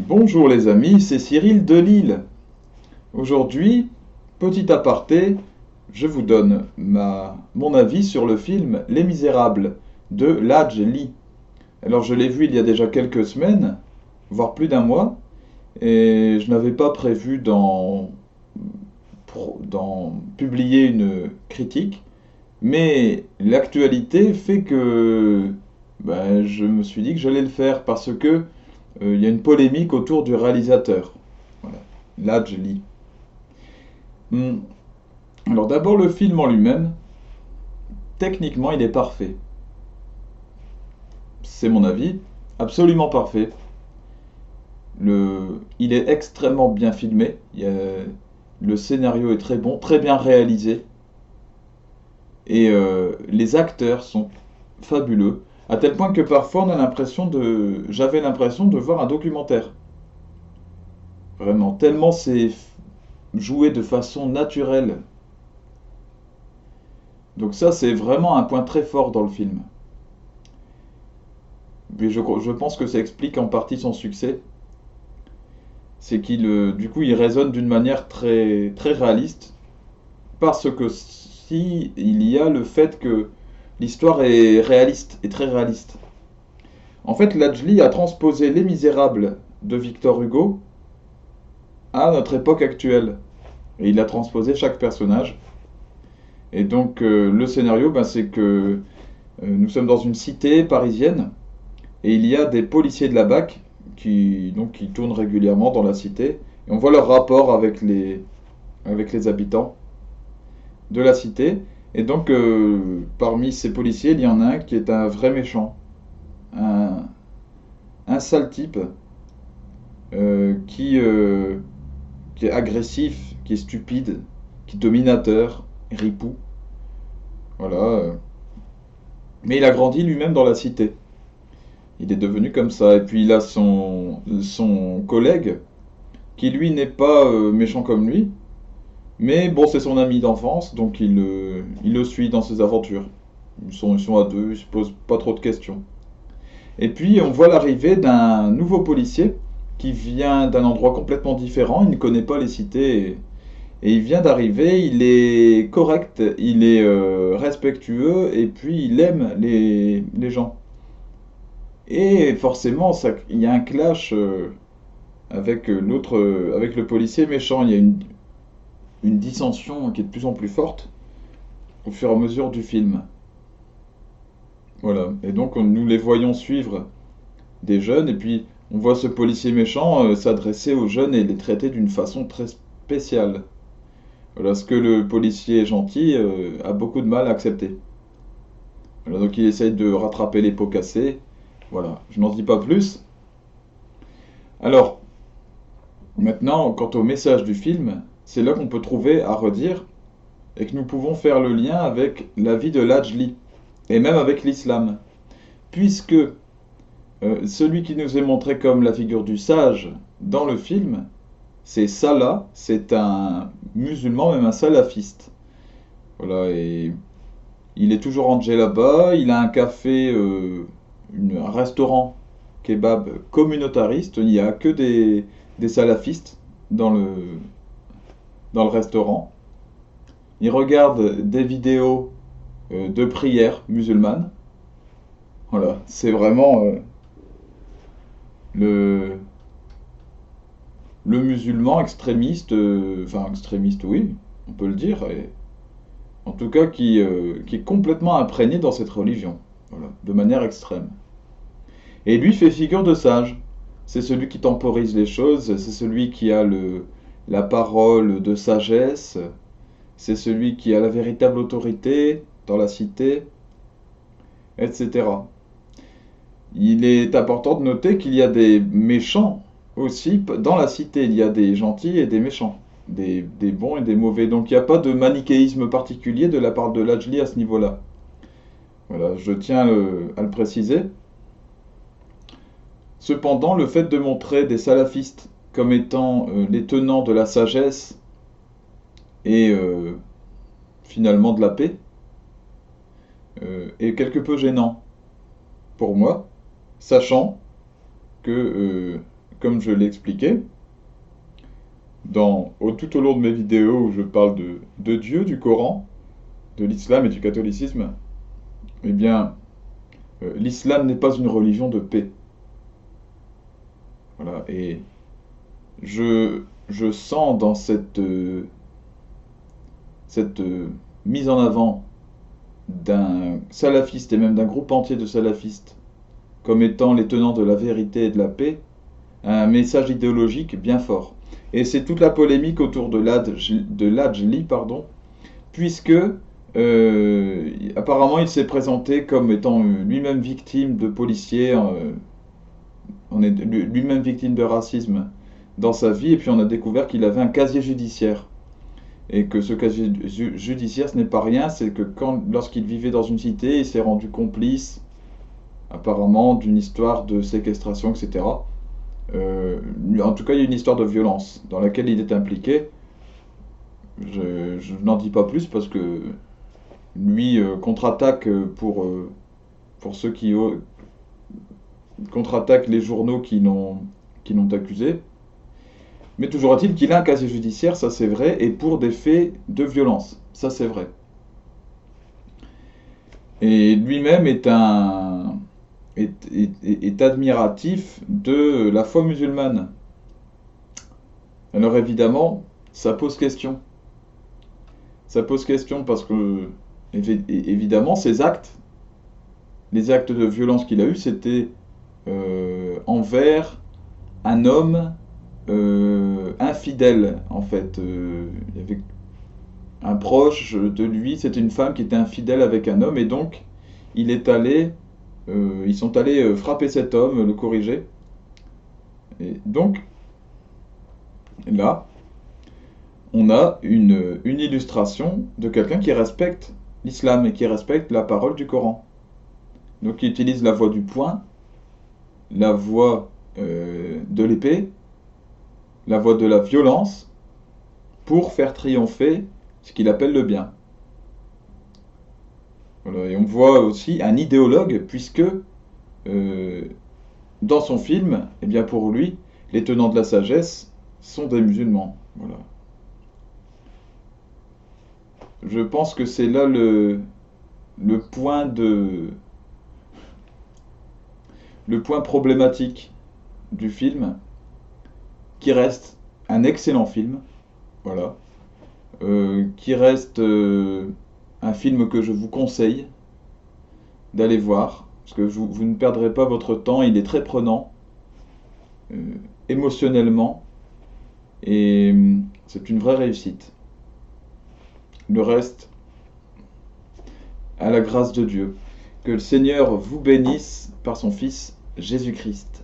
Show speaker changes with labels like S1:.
S1: Bonjour les amis, c'est Cyril de Lille. Aujourd'hui, petit aparté, je vous donne mon avis sur le film Les Misérables de Ladj Ly. Alors je l'ai vu il y a déjà quelques semaines, voire plus d'un mois, et je n'avais pas prévu d'en publier une critique, mais l'actualité fait que je me suis dit que j'allais le faire parce que il y a une polémique autour du réalisateur. Voilà. Là, je lis. Hmm. Alors d'abord, le film en lui-même, techniquement, il est parfait. C'est mon avis, absolument parfait. Il est extrêmement bien filmé. Le scénario est très bon, très bien réalisé. Et les acteurs sont fabuleux. À tel point que parfois j'avais l'impression de voir un documentaire. Vraiment, tellement c'est joué de façon naturelle. Donc ça, c'est vraiment un point très fort dans le film. Mais je pense que ça explique en partie son succès. C'est du coup, il résonne d'une manière très, très réaliste. Parce que si il y a le fait que l'histoire est réaliste, est très réaliste. En fait, Lajli a transposé Les Misérables de Victor Hugo à notre époque actuelle. Et il a transposé chaque personnage. Et donc, le scénario, c'est que nous sommes dans une cité parisienne. Et il y a des policiers de la BAC qui tournent régulièrement dans la cité. Et on voit leur rapport avec les habitants de la cité. Et donc, parmi ces policiers, il y en a un qui est un vrai méchant. Un, un sale type euh, qui, euh, qui est agressif, qui est stupide, qui est dominateur, ripou. Voilà. Mais il a grandi lui-même dans la cité. Il est devenu comme ça. Et puis il a son collègue qui lui n'est pas méchant comme lui, mais bon, c'est son ami d'enfance, donc il le suit dans ses aventures. Ils sont à deux, ils se posent pas trop de questions. Et puis on voit l'arrivée d'un nouveau policier qui vient d'un endroit complètement différent, il ne connaît pas les cités et il vient d'arriver, il est correct, il est respectueux et puis il aime les gens. Et forcément, il y a un clash avec avec le policier méchant. Il y a une dissension qui est de plus en plus forte au fur et à mesure du film. Voilà. Et donc nous les voyons suivre des jeunes et puis on voit ce policier méchant s'adresser aux jeunes et les traiter d'une façon très spéciale. Voilà ce que le policier gentil a beaucoup de mal à accepter. Voilà, donc il essaye de rattraper les pots cassés. Voilà, je n'en dis pas plus. Alors, maintenant, quant au message du film, c'est là qu'on peut trouver à redire et que nous pouvons faire le lien avec la vie de Lajli et même avec l'islam. Puisque celui qui nous est montré comme la figure du sage dans le film, c'est Salah, c'est un musulman, même un salafiste. Voilà, et il est toujours rangé là-bas, il a un café, un restaurant kebab communautariste, il n'y a que des salafistes dans dans le restaurant. Il regarde des vidéos de prières musulmanes. Voilà, c'est vraiment le, le musulman extrémiste, enfin extrémiste, oui, on peut le dire, et en tout cas qui est complètement imprégné dans cette religion, voilà, de manière extrême. Et lui fait figure de sage. C'est celui qui temporise les choses, c'est celui qui a la parole de sagesse, c'est celui qui a la véritable autorité dans la cité, etc. Il est important de noter qu'il y a des méchants aussi dans la cité. Il y a des gentils et des méchants, des bons et des mauvais. Donc il n'y a pas de manichéisme particulier de la part de Lajli à ce niveau-là. Voilà, je tiens à le préciser. Cependant, le fait de montrer des salafistes comme étant les tenants de la sagesse et finalement de la paix est quelque peu gênant pour moi, sachant que comme je l'ai expliqué, tout au long de mes vidéos où je parle de Dieu, du Coran, de l'islam et du catholicisme, eh bien, l'islam n'est pas une religion de paix. Voilà, et je sens dans cette mise en avant d'un salafiste et même d'un groupe entier de salafistes comme étant les tenants de la vérité et de la paix, un message idéologique bien fort. Et c'est toute la polémique autour de l'Ajli, pardon, puisque apparemment il s'est présenté comme étant lui-même victime de policiers, on est lui-même victime de racisme dans sa vie, et puis on a découvert qu'il avait un casier judiciaire. Et que ce casier judiciaire, ce n'est pas rien, c'est que lorsqu'il vivait dans une cité, il s'est rendu complice, apparemment, d'une histoire de séquestration, etc. En tout cas, il y a une histoire de violence dans laquelle il est impliqué. Je n'en dis pas plus parce que lui contre-attaque pour ceux qui contre-attaquent les journaux qui l'ont accusé. Mais toujours est-il qu'il a un casier judiciaire, ça c'est vrai, et pour des faits de violence, ça c'est vrai. Et lui-même est admiratif de la foi musulmane. Alors évidemment, ça pose question. Ça pose question parce que, évidemment, ces actes, les actes de violence qu'il a eus, c'était envers un homme infidèle, en fait. Il y avait un proche de lui, c'était une femme qui était infidèle avec un homme, et donc ils sont allés frapper cet homme, le corriger. Et donc, là, on a une illustration de quelqu'un qui respecte l'islam et qui respecte la parole du Coran. Donc il utilise la voie du poing, la voie de l'épée, la voie de la violence, pour faire triompher ce qu'il appelle le bien. Voilà. Et on voit aussi un idéologue, puisque dans son film, eh bien pour lui, les tenants de la sagesse sont des musulmans. Voilà. Je pense que c'est là le point le point problématique du film, qui reste un excellent film, voilà, qui reste un film que je vous conseille d'aller voir, parce que vous ne perdrez pas votre temps, il est très prenant, émotionnellement, et c'est une vraie réussite. Le reste, à la grâce de Dieu. Que le Seigneur vous bénisse par son Fils Jésus-Christ.